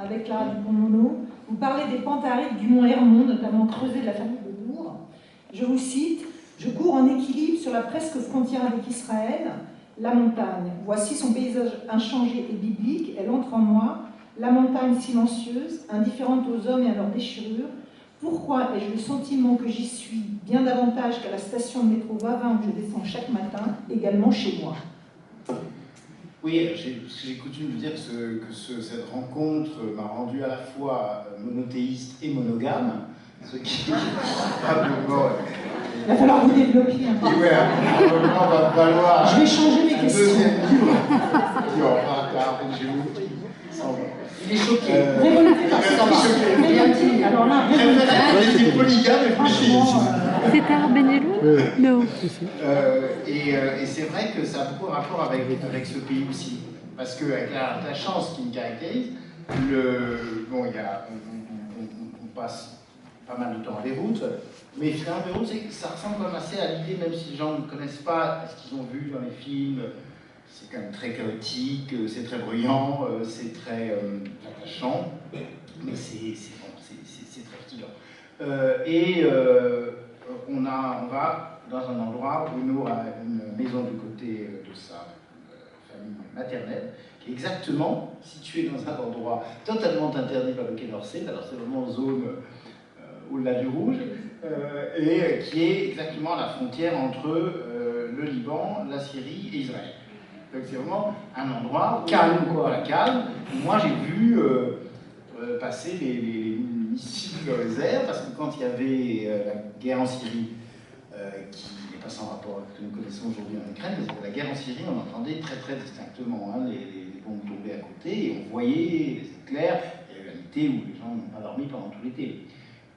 avec Clara Dupont-Moreau. Vous parlez des pentes arides du mont Hermon, notamment creusé de la famille de Lourdes. Je vous cite, « Je cours en équilibre sur la presque frontière avec Israël, la montagne. Voici son paysage inchangé et biblique. Elle entre en moi, la montagne silencieuse, indifférente aux hommes et à leurs déchirures. Pourquoi ai-je le sentiment que j'y suis bien davantage qu'à la station de métro Vavin où je descends chaque matin, également chez moi ?» Oui, j'ai coutume de dire que cette rencontre m'a rendu à la fois monothéiste et monogame, ce qui probablement... Il va falloir vous développer un peu. Oui, probablement va falloir... Je vais changer mes questions. Deuxième livre, qui aura il est choqué. Révolté par ça. Révolté. Alors là, révolté. Polygame et franchement... C'est Arbenedo? Non. Et c'est vrai que ça a beaucoup de rapport avec ce pays aussi. Parce qu'avec la chance qui me caractérise, on passe pas mal de temps à Beyrouth, mais finalement, Beyrouth, ça ressemble quand même assez à l'idée, même si les gens ne connaissent pas ce qu'ils ont vu dans les films. C'est quand même très chaotique, c'est très bruyant, c'est très attachant, mais c'est très fatigant. On va dans un endroit où Nour a une maison du côté de sa famille maternelle, qui est exactement située dans un endroit totalement interdit par le Quai d'Orsay. Alors c'est vraiment en zone au-delà du Rouge, et qui est exactement à la frontière entre le Liban, la Syrie et Israël. Donc c'est vraiment un endroit calme, quoi. Voilà, calme. Moi j'ai vu passer les missiles dans les airs, parce que quand il y avait la guerre en Syrie, qui n'est pas sans rapport avec ce que nous connaissons aujourd'hui en Ukraine, parce que la guerre en Syrie, on entendait très très distinctement les bombes tomber à côté, et on voyait les éclairs. Il y a eu un été où les gens n'ont pas dormi pendant tout l'été.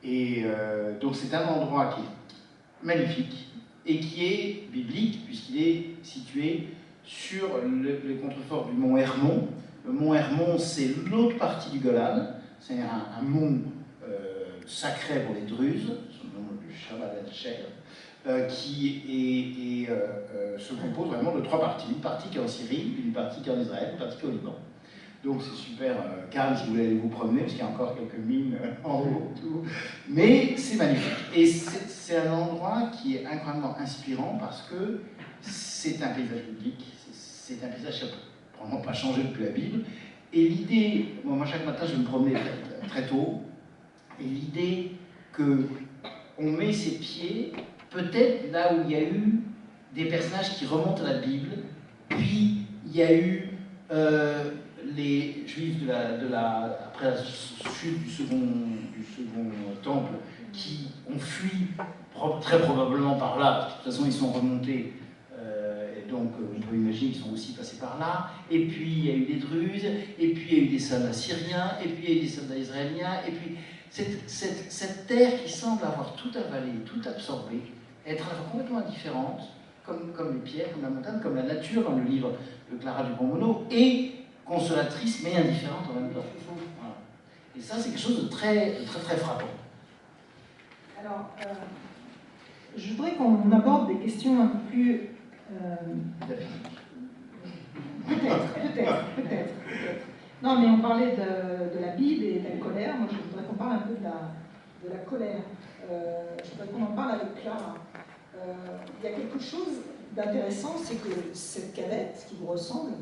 Et donc c'est un endroit qui est magnifique et qui est biblique, puisqu'il est situé sur les contreforts du mont Hermon. Le mont Hermon, c'est l'autre partie du Golan, c'est un mont sacré pour les Druzes, son nom du Shabbat el-Sher, qui se compose vraiment de trois parties. Une partie qui est en Syrie, une partie qui est en Israël, une partie qui est au Liban. Donc c'est super calme, je voulais aller vous promener, parce qu'il y a encore quelques mines en haut, tout. Mais c'est magnifique. Et c'est un endroit qui est incroyablement inspirant, parce que c'est un paysage biblique, c'est un paysage qui n'a probablement pas changé depuis la Bible. Et l'idée, moi chaque matin je me promenais très tôt, et l'idée qu'on met ses pieds peut-être là où il y a eu des personnages qui remontent à la Bible, puis il y a eu les Juifs après la chute du second temple qui ont fui très probablement par là, parce que de toute façon ils sont remontés. Donc, on peut imaginer qu'ils sont aussi passés par là. Et puis, il y a eu des Druzes, et puis il y a eu des soldats syriens, et puis il y a eu des soldats israéliens, et puis cette terre qui semble avoir tout avalé, tout absorbé, être complètement indifférente, comme les pierres, comme la montagne, comme la nature dans le livre de Clara Dupont-Moreau, et consolatrice, mais indifférente en même temps. Voilà. Et ça, c'est quelque chose de très, très, très frappant. Alors, je voudrais qu'on aborde des questions un peu plus... Peut-être. Non, mais on parlait de la Bible et de la colère. Moi, je voudrais qu'on parle un peu de la colère. Je voudrais qu'on en parle avec Clara. Il y a quelque chose d'intéressant, c'est que cette cadette qui vous ressemble,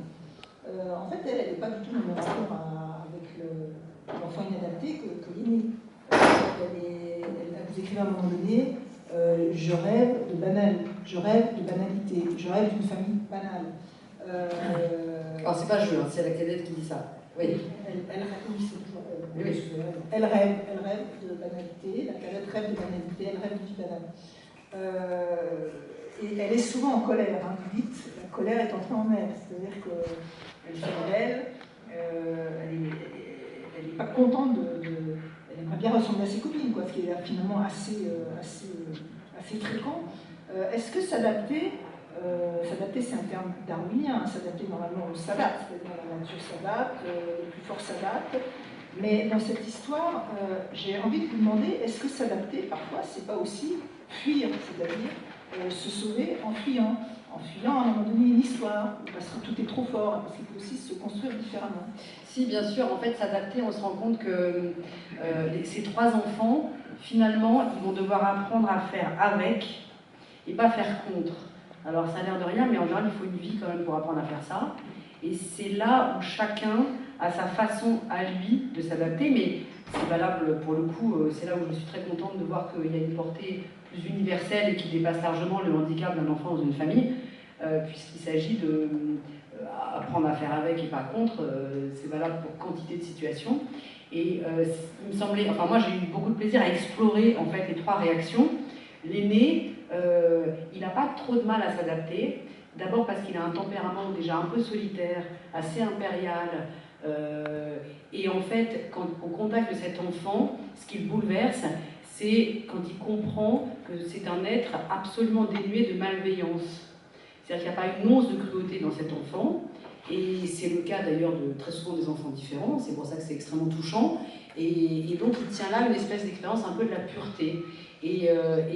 en fait, elle n'est pas du tout dans le rapport avec l'enfant inadapté que l'aîné. Elle vous écrivait à un moment donné, je rêve de banalité, je rêve d'une famille banale. Alors c'est pas je, hein, c'est la cadette qui dit ça. Oui. Elle rêve de banalité, la cadette rêve de banalité, elle rêve d'une vie banale. Et elle est souvent en colère, hein, vous dites, la colère est entrée en elle, c'est-à-dire qu'elle fait rebelle, elle n'est pas contente elle aimerait bien ressembler à ses copines, quoi, ce qui est finalement assez fréquent. Est-ce que s'adapter, c'est un terme darwinien, s'adapter normalement on s'adapte, c'est-à-dire la nature s'adapte, le plus fort s'adapte, mais dans cette histoire, j'ai envie de vous demander, est-ce que s'adapter, parfois, c'est pas aussi fuir, c'est-à-dire se sauver en fuyant à un moment donné une histoire, parce que tout est trop fort, parce qu'il faut aussi se construire différemment. Si, bien sûr, en fait, s'adapter, on se rend compte que ces 3 enfants, finalement, ils vont devoir apprendre à faire avec et pas faire contre. Alors, ça a l'air de rien, mais en général, il faut une vie quand même pour apprendre à faire ça. Et c'est là où chacun a sa façon à lui de s'adapter, mais c'est valable pour le coup, c'est là où je suis très contente de voir qu'il y a une portée plus universelle et qui dépasse largement le handicap d'un enfant dans une famille, puisqu'il s'agit de apprendre à faire avec et pas contre, c'est valable pour quantité de situations. Et il me semblait, enfin moi j'ai eu beaucoup de plaisir à explorer en fait les 3 réactions. L'aîné, il n'a pas trop de mal à s'adapter, d'abord parce qu'il a un tempérament déjà un peu solitaire, assez impérial, et en fait, quand, au contact de cet enfant, ce qui le bouleverse, c'est quand il comprend que c'est un être absolument dénué de malveillance. C'est-à-dire qu'il n'y a pas une once de cruauté dans cet enfant, et c'est le cas d'ailleurs de très souvent des enfants différents, c'est pour ça que c'est extrêmement touchant, et donc il tient là une espèce d'expérience un peu de la pureté. Et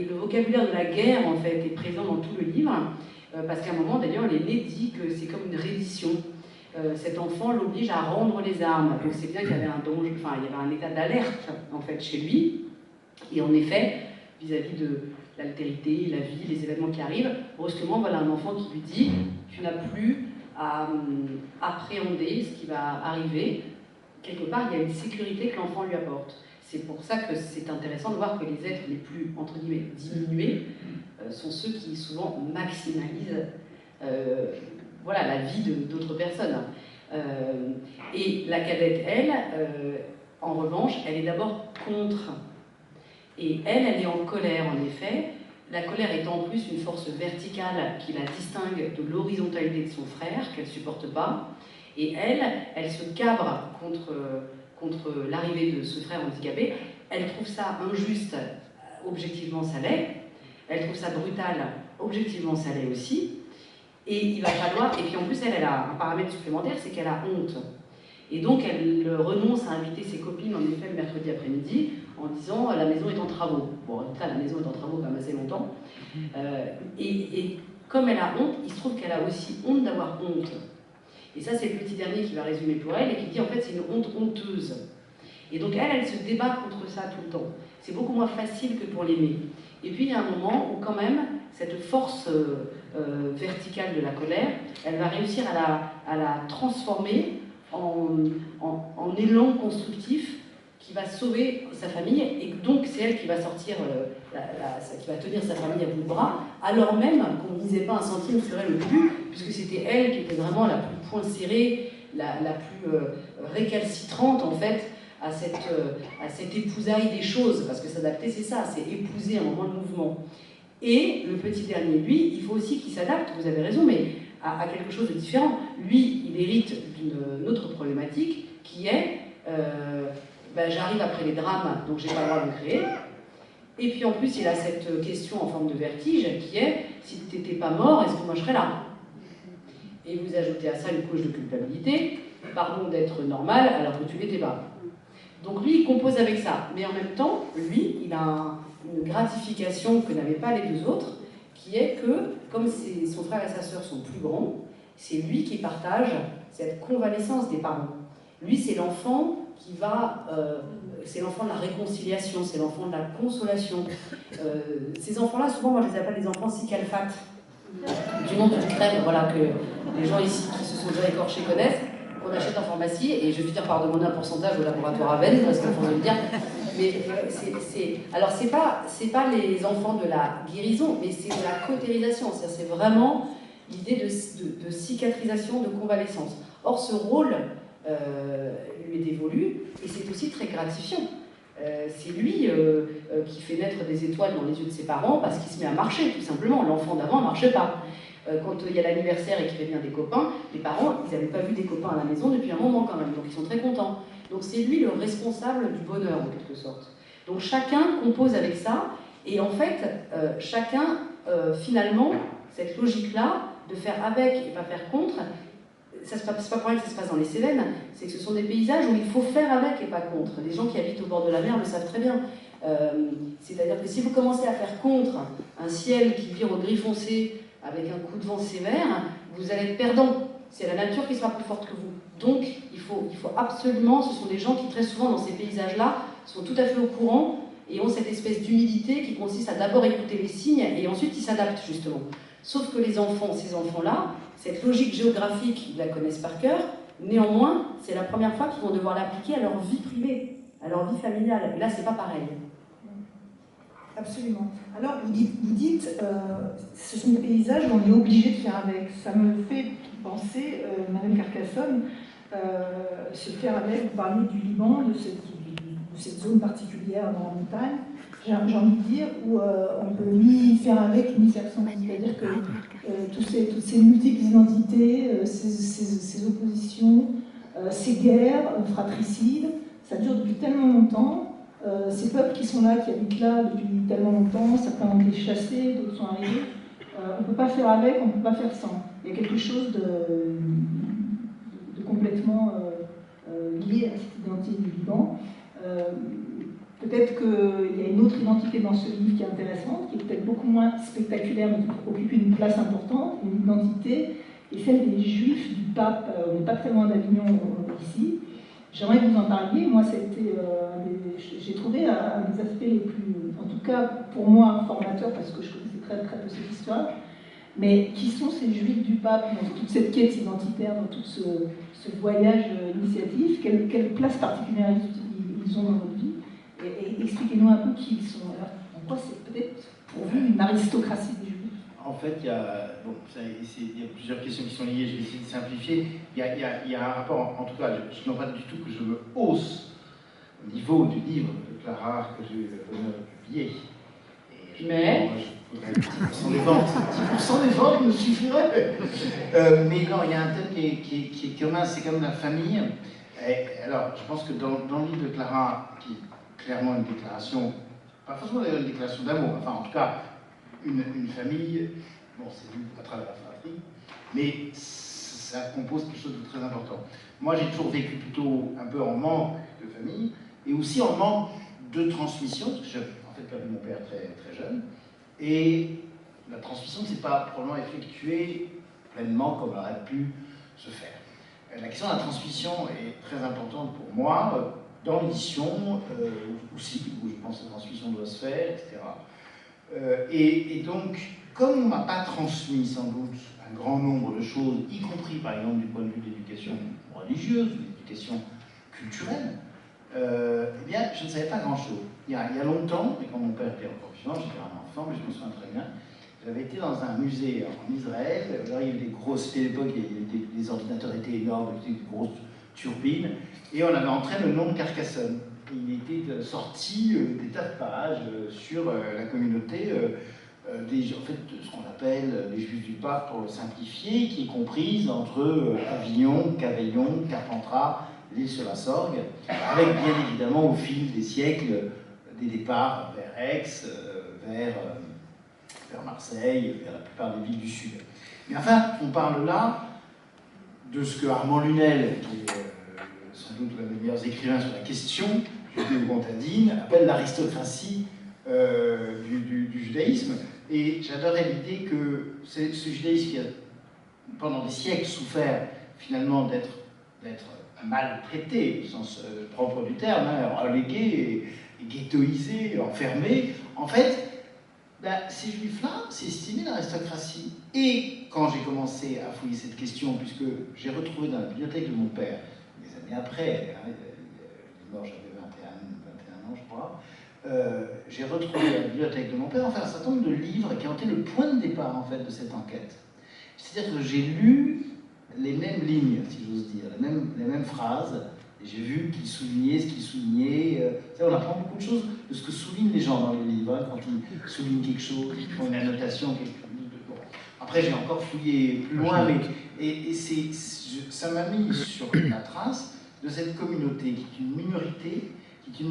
le vocabulaire de la guerre, en fait, est présent dans tout le livre, parce qu'à un moment, d'ailleurs, l'aîné dit que c'est comme une reddition. Cet enfant l'oblige à rendre les armes. Donc c'est bien qu'il y avait un danger, enfin il y avait un état d'alerte en fait chez lui. Et en effet, vis-à-vis de l'altérité, la vie, les événements qui arrivent, brusquement voilà un enfant qui lui dit tu n'as plus à appréhender ce qui va arriver. Quelque part, il y a une sécurité que l'enfant lui apporte. C'est pour ça que c'est intéressant de voir que les êtres les plus entre guillemets diminués sont ceux qui souvent maximalisent voilà, la vie d'autres personnes. Et la cadette, elle, en revanche, elle est d'abord contre. Et elle est en colère, en effet. La colère étant en plus une force verticale qui la distingue de l'horizontalité de son frère, qu'elle ne supporte pas. Et elle se cabre contre l'arrivée de ce frère handicapé. Elle trouve ça injuste, objectivement ça l'est. Elle trouve ça brutal, objectivement ça l'est aussi. Et il va falloir, et puis en plus elle a un paramètre supplémentaire, c'est qu'elle a honte. Et donc elle renonce à inviter ses copines en effet le mercredi après-midi en disant la maison est en travaux. Bon, résultat, la maison est en travaux quand même assez longtemps. Et comme elle a honte, il se trouve qu'elle a aussi honte d'avoir honte. Et ça c'est le petit dernier qui va résumer pour elle et qui dit en fait c'est une honte honteuse. Et donc elle se débat contre ça tout le temps. C'est beaucoup moins facile que pour l'aimer. Et puis il y a un moment où quand même cette force verticale de la colère, elle va réussir à la transformer en élan constructif qui va sauver sa famille, et donc c'est elle qui va sortir, qui va tenir sa famille à bout de bras, alors même qu'on ne misait pas un centime sur elle au début, puisque c'était elle qui était vraiment la plus point serrée, la plus récalcitrante en fait à cette épousaille des choses, parce que s'adapter c'est ça, c'est épouser un moment de mouvement. Et le petit dernier, lui, il faut aussi qu'il s'adapte, vous avez raison, mais à quelque chose de différent. Lui, il hérite d'une autre problématique qui est j'arrive après les drames, donc j'ai pas le droit de le créer. Et puis en plus, il a cette question en forme de vertige qui est si tu n'étais pas mort, est-ce que moi je serais là? Et vous ajoutez à ça une couche de culpabilité, pardon d'être normal alors que tu l'étais pas. Donc lui, il compose avec ça. Mais en même temps, lui, il a une gratification que n'avaient pas les deux autres, qui est que, comme son frère et sa sœur sont plus grands, c'est lui qui partage cette convalescence des parents. Lui, c'est l'enfant qui va... c'est l'enfant de la réconciliation, c'est l'enfant de la consolation. Ces enfants-là, souvent, moi, je les appelle des enfants cycalphates. Du nom d'une crème, voilà, que les gens ici qui se sont déjà écorchés connaissent, qu'on achète en pharmacie, et je vais finir par demander un pourcentage au laboratoire à Vennes, parce qu'il faut le dire. Mais alors, c'est pas les enfants de la guérison, mais c'est de la cautérisation. C'est vraiment l'idée de cicatrisation, de convalescence. Or, ce rôle lui est dévolu, et c'est aussi très gratifiant. C'est lui qui fait naître des étoiles dans les yeux de ses parents parce qu'il se met à marcher, tout simplement. L'enfant d'avant ne marchait pas. Quand il y a l'anniversaire et qu'il prévient des copains, les parents, ils n'avaient pas vu des copains à la maison depuis un moment quand même, donc ils sont très contents. Donc c'est lui le responsable du bonheur, en quelque sorte. Donc chacun compose avec ça, et en fait, chacun, finalement, cette logique-là, de faire avec et pas faire contre, c'est pas pour rien que ça se passe dans les Cévennes, c'est que ce sont des paysages où il faut faire avec et pas contre. Les gens qui habitent au bord de la mer le savent très bien. C'est-à-dire que si vous commencez à faire contre un ciel qui vire au gris foncé avec un coup de vent sévère, vous allez être perdant. C'est la nature qui sera plus forte que vous. Donc il faut absolument, ce sont des gens qui très souvent dans ces paysages-là sont tout à fait au courant et ont cette espèce d'humilité qui consiste à d'abord écouter les signes et ensuite ils s'adaptent justement. Sauf que les enfants, ces enfants-là, cette logique géographique, ils la connaissent par cœur, néanmoins, c'est la première fois qu'ils vont devoir l'appliquer à leur vie privée, à leur vie familiale. Et là, c'est pas pareil. Absolument. Alors, vous dites ce sont des paysages où on est obligé de faire avec. Ça me fait penser, Madame Carcassonne, se faire avec, vous parliez du Liban, de cette zone particulière dans la montagne, j'ai envie de dire, où on peut ni faire avec, ni faire sans. C'est-à-dire que toutes ces multiples identités, ces oppositions, ces guerres fratricides, ça dure depuis tellement longtemps. Ces peuples qui sont là, qui habitent là depuis tellement longtemps, certains ont été chassés, d'autres sont arrivés. On ne peut pas faire avec, on ne peut pas faire sans. Il y a quelque chose de complètement lié à cette identité du Liban. Peut-être qu'il y a une autre identité dans ce livre qui est intéressante, qui est peut-être beaucoup moins spectaculaire, mais qui occupe une place importante, une identité, et celle des Juifs du pape. On n'est pas très loin d'Avignon ici. J'aimerais que vous en parliez. Moi, j'ai trouvé un des aspects les plus, en tout cas pour moi, formateurs, parce que je connaissais très très peu cette histoire. Mais qui sont ces Juifs du pape dans toute cette quête identitaire, dans tout ce voyage initiatif? Quelle place particulière ils ont dans votre vie? Et expliquez-nous un peu qui ils sont. Alors, en quoi c'est peut-être pour vous une aristocratie des Juifs? En fait, il y a plusieurs questions qui sont liées, je vais essayer de simplifier. Il y a un rapport, en tout cas, je n'en pas du tout que je me hausse au niveau du livre de Clara que j'ai eu l'honneur de publier. Mais je voudrais 10% des ventes. 10% des ventes me suffirait. Mais non, il y a un thème qui est commun, c'est comme la famille. Et, alors, je pense que dans le livre de Clara, qui est clairement une déclaration, pas forcément une déclaration d'amour, enfin en tout cas, une famille, bon, c'est vu à travers la fratrie, mais ça compose quelque chose de très important. Moi, j'ai toujours vécu plutôt un peu en manque de famille, et aussi en manque de transmission, parce que j'ai en fait perdu mon père très, très jeune, et la transmission ne s'est pas probablement effectuée pleinement comme elle aurait pu se faire. La question de la transmission est très importante pour moi, dans l'édition aussi, où je pense que la transmission doit se faire, etc. Et donc, comme on ne m'a pas transmis sans doute un grand nombre de choses, y compris par exemple du point de vue de l'éducation religieuse, de l'éducation culturelle, eh bien, je ne savais pas grand-chose. Il y a longtemps, et quand mon père était encore vivant, j'étais un enfant, mais je me souviens très bien, j'avais été dans un musée en Israël. Alors, il y avait des grosses, c'était l'époque, les ordinateurs étaient énormes, il y avait des grosses turbines, et on avait entraîné le nom de Carcassonne. Il était sorti des tas de pages sur la communauté en fait, ce qu'on appelle les Juifs du Pape, pour le simplifier, qui est comprise entre Avignon, Cavaillon, Carpentras, l'île sur la Sorgue, avec bien évidemment au fil des siècles des départs vers Aix, vers Marseille, vers la plupart des villes du Sud. Mais enfin, on parle là de ce que Armand Lunel, qui est sans doute l'un des meilleurs écrivains sur la question judéo-comtadine, appelle l'aristocratie du judaïsme. Et j'adorais l'idée que ce judaïsme qui a pendant des siècles souffert finalement d'être mal traité, au sens propre du terme, relégué, et ghettoisé, enfermé, en fait, ces juifs-là, c'est estimé l'aristocratie. Et quand j'ai commencé à fouiller cette question, puisque j'ai retrouvé dans la bibliothèque de mon père, des années après, il est mort, j'avais 21 ans, je crois, j'ai retrouvé dans la bibliothèque de mon père, enfin, un certain nombre de livres qui ont été le point de départ, en fait, de cette enquête. C'est-à-dire que j'ai lu les mêmes lignes, si j'ose dire, les mêmes phrases, et j'ai vu qu'ils soulignaient ce qu'ils soulignaient. On apprend beaucoup de choses de ce que soulignent les gens dans les livres, quand ils soulignent quelque chose, ils font une annotation, quelque chose. Bon. Après, j'ai encore fouillé plus loin, mais ça m'a mis sur la trace de cette communauté qui est une minorité, qui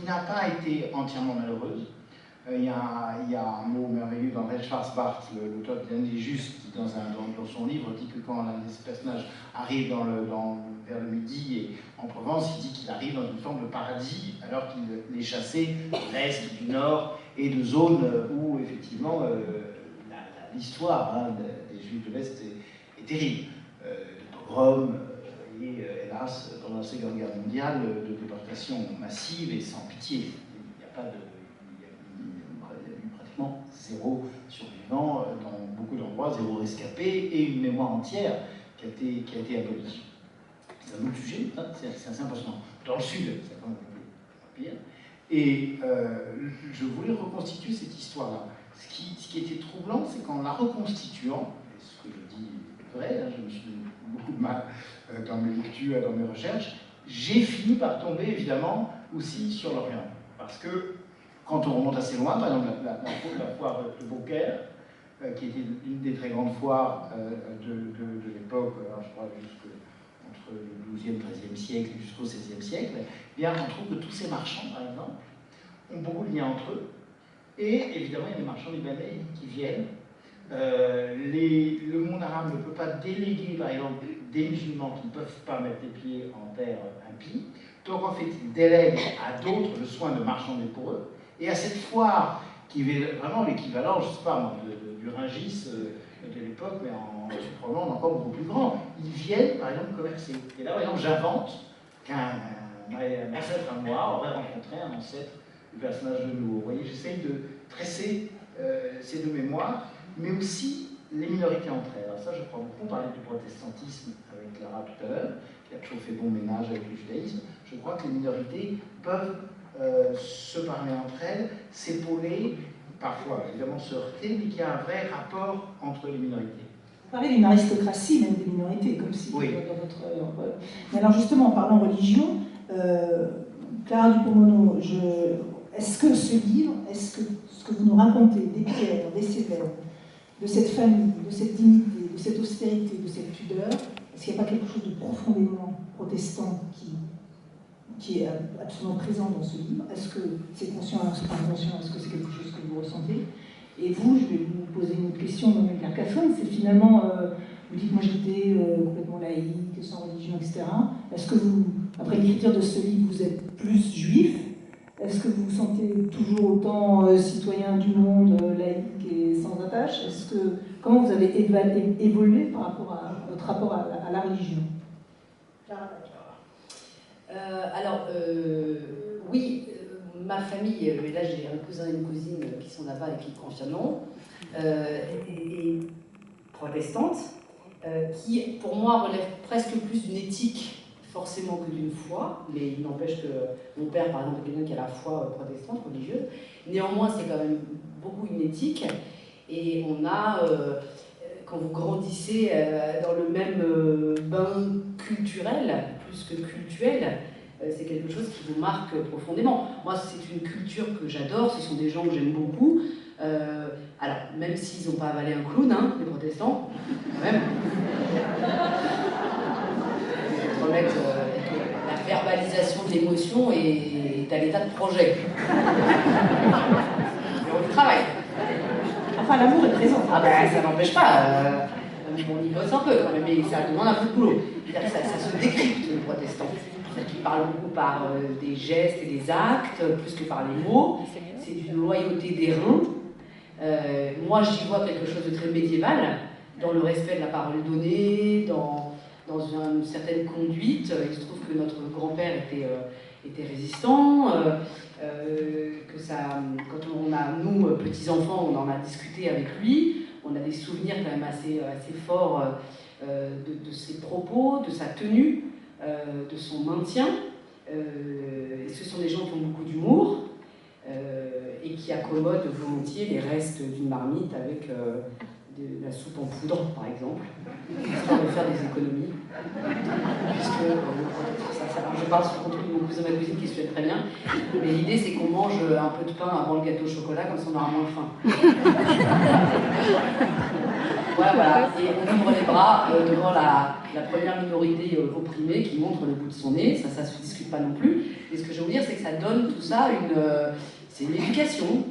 n'a pas été entièrement malheureuse. Il y a un mot merveilleux d'André Schwarzbart, l'auteur de L'Année Juste, qui dans son livre dit que quand l'un des personnages arrive vers le midi et en Provence, il dit qu'il arrive dans une forme de paradis alors qu'il est chassé de l'Est, du Nord et de zones où l'histoire des Juifs de l'Est est terrible. De pogroms et, hélas, pendant la Seconde Guerre mondiale, de déportations massives et sans pitié. Il y a eu pratiquement zéro survivant dans beaucoup d'endroits, zéro rescapé et une mémoire entière qui a été abolie. C'est un autre sujet, hein, c'est assez impressionnant. Dans le sud, c'est quand même pire. Et je voulais reconstituer cette histoire-là. Ce qui était troublant, c'est qu'en la reconstituant, et ce que je dis est vrai, hein, je me suis donné beaucoup de mal dans mes lectures, dans mes recherches, j'ai fini par tomber évidemment aussi sur l'Orient. Parce que quand on remonte assez loin, par exemple la foire de Beaucaire, qui était une des très grandes foires de l'époque, je crois entre le XIIe, XIIIe siècle jusqu'au XVIe siècle, eh bien, on trouve que tous ces marchands, par exemple, ont beaucoup de liens entre eux. Et évidemment, il y a des marchands libanais qui viennent. Le monde arabe ne peut pas déléguer, par exemple, des musulmans qui ne peuvent pas mettre les pieds en terre impie. Donc, en fait, ils délèguent à d'autres le soin de marchander pour eux. Et à cette foire, qui est vraiment l'équivalent, je ne sais pas, du Rungis de l'époque, mais probablement encore beaucoup plus grand, ils viennent, par exemple, commercer. Et là, par exemple, j'invente qu'un ancêtre à moi aurait rencontré un ancêtre du personnage de Nour. Vous voyez, j'essaye de tresser ces deux mémoires, mais aussi les minorités entre elles. Alors ça, je crois beaucoup, on parlait du protestantisme avec Clara tout à l'heure, qui a toujours fait bon ménage avec le judaïsme. Je crois que les minorités peuvent se parler entre elles, s'épauler, parfois évidemment se heurter, mais qu'il y a un vrai rapport entre les minorités. Vous parlez d'une aristocratie, même des minorités, comme si oui. Dans votre... Mais alors justement, en parlant religion, Clara Dupont-Moreau, est-ce que ce livre, est-ce que ce que vous nous racontez des Pierre, des Sévères, de cette famille, de cette dignité, de cette austérité, de cette pudeur, est-ce qu'il n'y a pas quelque chose de profondément protestant qui est absolument présent dans ce livre? Est-ce que c'est conscient, est-ce que c'est inconscient, est-ce que c'est quelque chose que vous ressentez? Et vous, je vais vous poser une autre question dans le Carcassonne, c'est finalement, vous dites, moi j'étais complètement laïque, sans religion, etc. Est-ce que vous, après l'écriture de ce livre, vous êtes plus juif? Est-ce que vous vous sentez toujours autant citoyen du monde, laïque et sans attache? Comment vous avez évolué par rapport à votre rapport à la religion? Oui, ma famille, et là j'ai un cousin et une cousine qui sont là-bas et qui confirmeront, est protestante, qui pour moi relève presque plus d'une éthique forcément que d'une foi, mais il n'empêche que mon père, par exemple, est quelqu'un qui a la foi protestante, religieuse. Néanmoins, c'est quand même beaucoup une éthique, et on a, quand vous grandissez dans le même bain culturel, plus que cultuel, c'est quelque chose qui vous marque profondément. Moi, c'est une culture que j'adore, ce sont des gens que j'aime beaucoup. Alors, même s'ils n'ont pas avalé un clown, hein, les protestants, quand même. Remettre la verbalisation de l'émotion est à l'état de projet. On travaille. Enfin, l'amour est présent. Ah ben, ça n'empêche pas. On y bosse un peu quand même, mais ça demande un peu de boulot. C'est-à-dire que ça se décrypte, le protestant. C'est-à-dire qu'il parle beaucoup par des gestes et des actes, plus que par les mots. C'est d'une loyauté des reins. Moi, j'y vois quelque chose de très médiéval, dans le respect de la parole donnée, dans une certaine conduite. Il se trouve que notre grand-père était résistant, que ça, quand on a, nous, petits-enfants, on en a discuté avec lui, on a des souvenirs quand même assez forts de ses propos, de sa tenue, de son maintien. Ce sont des gens qui ont beaucoup d'humour et qui accommodent volontiers les restes d'une marmite avec de la soupe en poudre, par exemple, histoire de faire des économies. Puisque, je parle sous le contrôle de mon cousin et ma cousine qui se fait très bien, mais l'idée c'est qu'on mange un peu de pain avant le gâteau au chocolat, comme ça on aura moins faim. Voilà, et on ouvre les bras devant la première minorité opprimée qui montre le bout de son nez, ça se discute pas non plus. Et ce que je veux vous dire, c'est que ça donne tout ça c'est une éducation.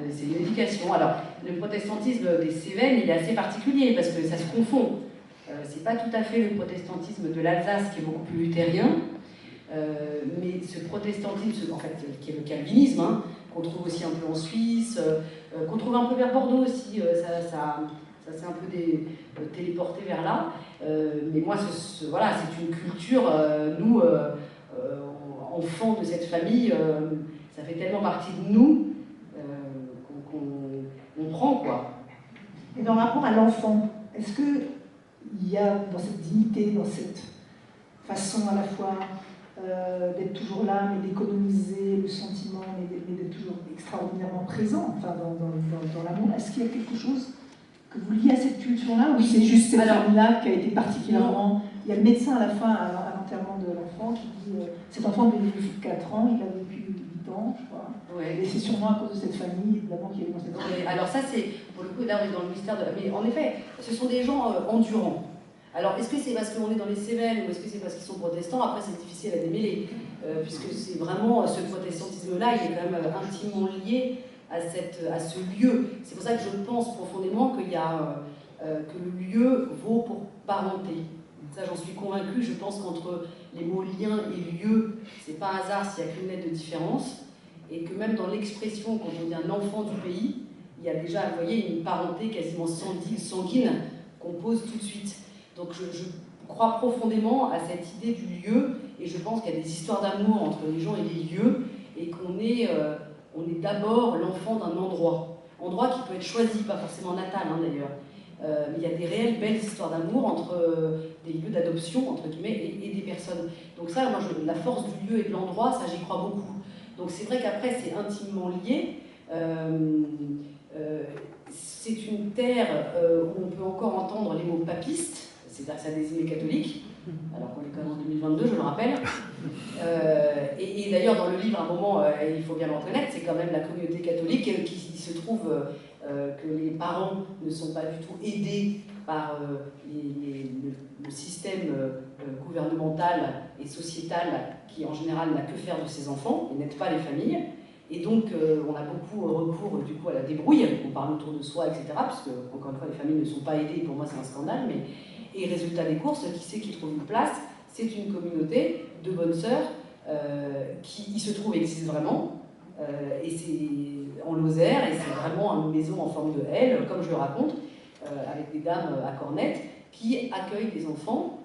C'est une éducation. Alors, le protestantisme des Cévennes, il est assez particulier parce que ça se confond. C'est pas tout à fait le protestantisme de l'Alsace qui est beaucoup plus luthérien, mais ce protestantisme, en fait, qui est le calvinisme, hein, qu'on trouve aussi un peu en Suisse, qu'on trouve un peu vers Bordeaux aussi, Ça s'est un peu téléporté vers là. Mais moi, voilà, c'est une culture, nous, enfants de cette famille, ça fait tellement partie de nous qu'on prend, quoi. Et dans le rapport à l'enfant, est-ce qu'il y a dans cette dignité, dans cette façon à la fois d'être toujours là, mais d'économiser le sentiment, mais d'être toujours extraordinairement présent, enfin, dans l'amour, est-ce qu'il y a quelque chose que vous liez à cette culture-là, ou c'est juste cette famille-là qui a été particulièrement... Il y a le médecin à la fin, à l'enterrement de l'enfant, qui dit cet enfant devait vivre 4 ans, il a vécu 8 ans, je crois. Ouais. Et c'est sûrement à cause de cette famille, évidemment, qui est dans cette famille. Alors ça, c'est, pour le coup, là, on est dans le mystère de... Mais en effet, ce sont des gens endurants. Alors, est-ce que c'est parce qu'on est dans les Cévennes, ou est-ce que c'est parce qu'ils sont protestants? Après, c'est difficile à démêler, puisque c'est vraiment, ce protestantisme-là, il est quand même intimement lié à ce lieu. C'est pour ça que je pense profondément qu'il y a... que le lieu vaut pour parenté. Ça, j'en suis convaincue. Je pense qu'entre les mots lien et lieu, c'est pas un hasard s'il n'y a qu'une lettre de différence. Et que même dans l'expression, quand on dit un enfant du pays, il y a déjà, vous voyez, une parenté quasiment sanguine qu'on pose tout de suite. Donc je crois profondément à cette idée du lieu, et je pense qu'il y a des histoires d'amour entre les gens et les lieux, et qu'on est, on est d'abord l'enfant d'un endroit. Endroit qui peut être choisi, pas forcément natal d'ailleurs. Mais il y a des réelles belles histoires d'amour entre des lieux d'adoption, entre guillemets, et des personnes. Donc ça, moi, la force du lieu et de l'endroit, ça, j'y crois beaucoup. Donc c'est vrai qu'après, c'est intimement lié. C'est une terre où on peut encore entendre les mots papistes, c'est-à-dire que ça désigne les catholiques, alors qu'on est quand même en 2022, je le rappelle. Et d'ailleurs, dans le livre, à un moment, il faut bien le reconnaître, c'est quand même la communauté catholique qui se trouve que les parents ne sont pas du tout aidés par le système gouvernemental et sociétal qui, en général, n'a que faire de ses enfants et n'aide pas les familles. Et donc, on a beaucoup recours du coup à la débrouille, on parle autour de soi, etc. Puisque, encore une fois, les familles ne sont pas aidées, pour moi c'est un scandale. Et résultat des courses, qui c'est qui trouve une place? C'est une communauté de bonnes sœurs qui, il se trouve, existe vraiment. Et c'est en Lozère, et c'est vraiment une maison en forme de L, comme je le raconte, avec des dames à cornettes, qui accueillent des enfants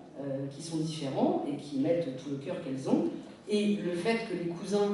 qui sont différents et qui mettent tout le cœur qu'elles ont. Et le fait que les cousins